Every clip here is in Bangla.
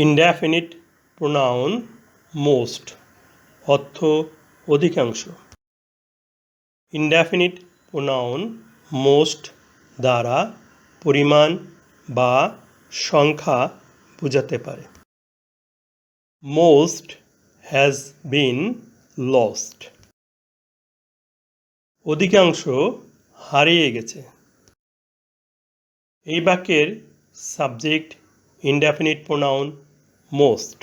ইনডেফিনিট প্রোনাউন মোস্ট অর্থ অধিকাংশ। ইনডেফিনিট প্রোনাউন মোস্ট দ্বারা পরিমাণ বা সংখ্যা বোঝাতে পারে। মোস্ট হ্যাজ বিন লস্ট, অধিকাংশ হারিয়ে গেছে। এই বাক্যের subject indefinite pronoun most.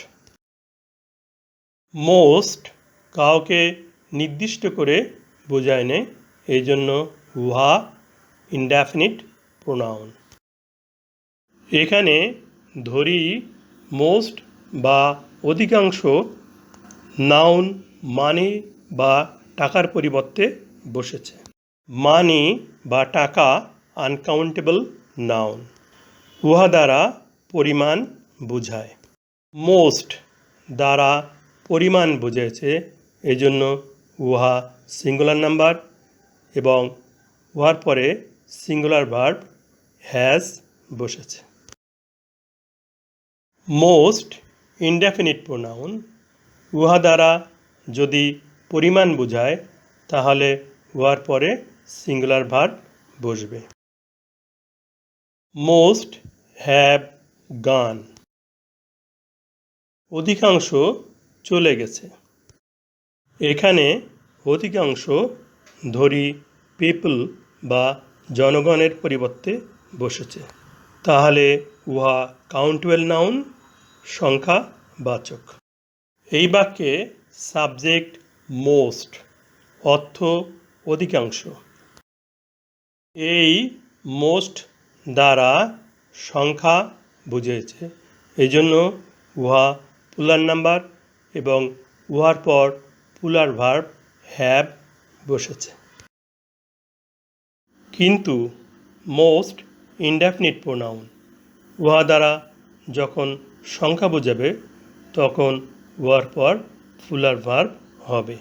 Most কাউকে নির্দিষ্ট করে বোঝায় না, এই জন্য উহা ইনডেফিনিট প্রোনাউন। এখানে ধরি মোস্ট বা অধিকাংশ নাউন মানি বা টাকার পরিবর্তে বসেছে। মানি বা টাকা আনকাউন্টেবল নাউন, উহা দ্বারা পরিমাণ বোঝায়। মোস্ট দ্বারা পরিমাণ বোঝাইছে, এই জন্য উহা সিঙ্গুলার নাম্বার এবং উহার পরে সিঙ্গুলার ভার্ব হ্যাজ বসেছে। মোস্ট ইনডেফিনিট প্রোনাউন, উহা দ্বারা যদি পরিমাণ বোঝায় তাহলে উহার পরে সিঙ্গুলার ভার্ব বসবে। মোস্ট হ্যাভ গান, অধিকাংশ চলে গেছে। এখানে অধিকাংশ ধরি পিপল বা জনগণের পরিবর্তে বসেছে, তাহলে উহা কাউন্টেবল নাউন সংখ্যাবাচক। এই বাক্যে সাবজেক্ট মোস্ট অর্থ অধিকাংশ। এই মোস্ট দ্বারা সংখ্যা বুঝিয়েছে, এই জন্য উহা প্লুরাল নাম্বার এবং উহার পর প্লুরাল ভার্ব হ্যাভ বসেছে। কিন্তু মোস্ট ইনডেফিনিট প্রোনাউন, উহা দ্বারা যখন সংখ্যা বোঝাবে তখন উহার পর প্লুরাল ভার্ব হবে।